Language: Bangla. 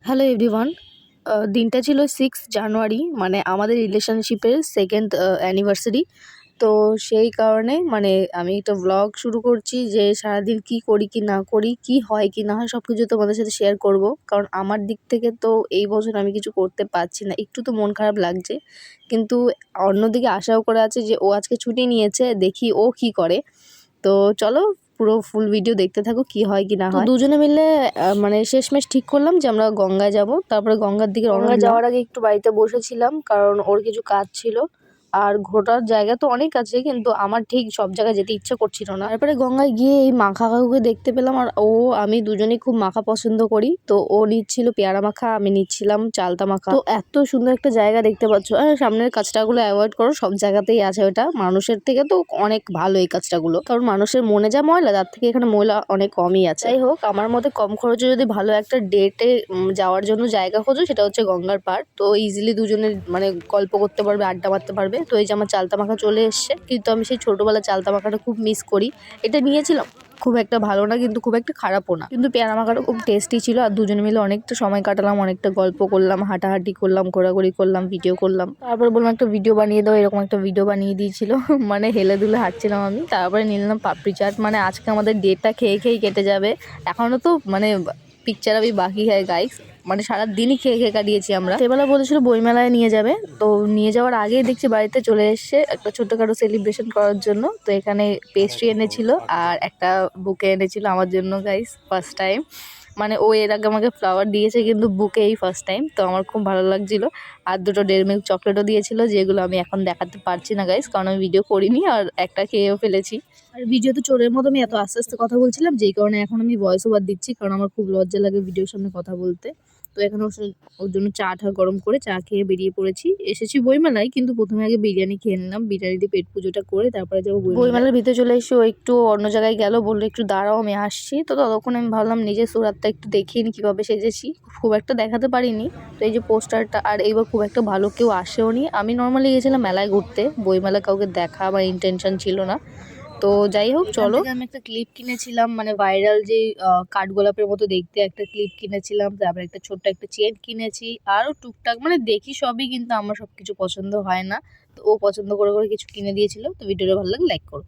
Hello everyone. দিনটা ছিল 6 জানুয়ারি, মানে আমাদের রিলেশনশিপের সেকেন্ড অ্যানিভার্সারি। তো সেই কারণে মানে আমি একটা ব্লগ শুরু করছি যে সারাদিন কি করি কি না করি, কি হয় কি না হয় সব কিছু তোমাদের সাথে শেয়ার করব। কারণ আমার দিক থেকে তো এই বছর আমি কিছু করতে পারছি না, একটু তো মন খারাপ লাগছে। কিন্তু অন্যদিকে আশাও করে আছে যে ও আজকে ছুটি নিয়েছে, দেখি ও কি করে। তো চলো পুরো ফুল ভিডিও দেখতে থাকো, কি হয় কি না হয়। দুজনে মিলে মানে শেষমেশ ঠিক করলাম যে আমরা গঙ্গায় যাব। তারপরে গঙ্গার দিকে রওনা যাওয়ার আগে একটু বাড়িতে বসেছিলাম, কারণ ওর কিছু কাজ ছিল। আর ঘোরার জায়গা তো অনেক আছে, কিন্তু আমার ঠিক সব জায়গায় যেতে ইচ্ছা করছিল না। তারপরে গঙ্গায় গিয়ে এই মাখা কাকুকে দেখতে পেলাম, আর আমি দুজনেই খুব মাখা পছন্দ করি। তো ও নিচ্ছিল পেয়ারা মাখা, আমি নিচ্ছিলাম চালতা মাখা। তো এত সুন্দর একটা জায়গা দেখতে পাচ্ছ। সামনের কাজটাগুলো অ্যাভয়েড করো, সব জায়গাতেই আছে ওটা। মানুষের থেকে তো অনেক ভালো এই কাজটাগুলো, কারণ মানুষের মনে যা ময়লা, তার থেকে এখানে ময়লা অনেক কমই আছে। যাই হোক, আমার মতে কম খরচে যদি ভালো একটা ডেটে যাওয়ার জন্য জায়গা খোঁজো, সেটা হচ্ছে গঙ্গার পাড়। তো ইজিলি দুজনে মানে গল্প করতে পারবে, আড্ডা মারতে পারবে। তো এই যে আমার চালতা মাখা চলে এসছে, কিন্তু আমি সেই ছোটবেলা চালতা মাখাটা খুব মিস করি। এটা নিয়েছিলাম, খুব একটা ভালো না কিন্তু খুব একটা খারাপও না, কিন্তু পেয়ারা মাখাটা খুব টেস্টি ছিল। আর দুজনে মিলে অনেকটা সময় কাটালাম, অনেকটা গল্প করলাম, হাঁটাহাঁটি করলাম, ঘোরাঘুরি করলাম, ভিডিও করলাম। তারপর বললাম একটা ভিডিও বানিয়ে দাও, এরকম একটা ভিডিও বানিয়ে দিয়েছিল। মানে হেলে দুলে হাঁটছিলাম আমি। তারপরে নিলাম পাপড়ি চাট। মানে আজকে আমাদের ডেটটা খেয়ে খেয়েই কেটে যাবে। এখনো তো মানে পিকচার আমি বাকি হয় গাইস, মানে সারাদিনই খেয়ে খেয়ে কাটিয়েছি আমরা। সেবেলা বলেছিল বইমেলায় নিয়ে যাবে, তো নিয়ে যাওয়ার আগেই দেখছি বাড়িতে চলে এসছে একটা ছোট্টখাটো সেলিব্রেশন করার জন্য। তো এখানে পেস্ট্রি এনেছিল আর একটা বুকে এনেছিল আমার জন্য গাইস, ফার্স্ট টাইম। মানে ও এর আগে আমাকে ফ্লাওয়ার দিয়েছে, কিন্তু বুকে এই ফার্স্ট টাইম। তো আমার খুব ভালো লাগছিল। আর দুটো ডেয়ারি মিল্ক চকলেটও দিয়েছিল, যেগুলো আমি এখন দেখাতে পারছি না গাইস, কারণ আমি ভিডিও করিনি আর একটা খেয়েও ফেলেছি। আর ভিডিওতে চোরের মতো আমি এত আস্তে আস্তে কথা বলছিলাম, যেই কারণে এখন আমি ভয়েস ওভার দিচ্ছি, কারণ আমার খুব লজ্জা লাগে ভিডিওর সামনে কথা বলতে। তো এখানে ওর জন্য চা গরম করে চা খেয়ে বেরিয়ে পড়েছি। এসেছি বইমেলায়, কিন্তু প্রথমে আগে বিরিয়ানি খেয়ে নিলাম। বিরিয়ানি দিয়ে পেট পুজোটা করে তারপরে যাবো বইমেলার ভিতরে। চলে এসে ও একটু অন্য জায়গায় গেল, বললো একটু দাঁড়াও আমি আসছি। তো ততক্ষণ আমি ভাবলাম নিজের সুরাতটা একটু দেখিয়ে নি কীভাবে সেজেছি। খুব একটা দেখাতে পারিনি। তো এই যে পোস্টারটা, আর এইবার খুব একটা ভালো কেউ আসেও নি। আমি নর্মালি গেছিলাম মেলায় ঘুরতে, বইমেলা কাউকে দেখা আমার ইন্টেনশন ছিল না। তো যাই হোক চলো, আমি একটা ক্লিপ কিনেছিলাম, মানে ভাইরাল যে কাঠগোলাপের মতো দেখতে একটা ক্লিপ কিনেছিলাম। তারপরে একটা ছোট্ট একটা চেন কিনেছি, আরও টুকটাক মানে দেখি সবই, কিন্তু আমার সবকিছু পছন্দ হয় না। তো ও পছন্দ করে করে কিছু কিনে দিয়েছিল। তো ভিডিওটা ভালো লাগে লাইক করো।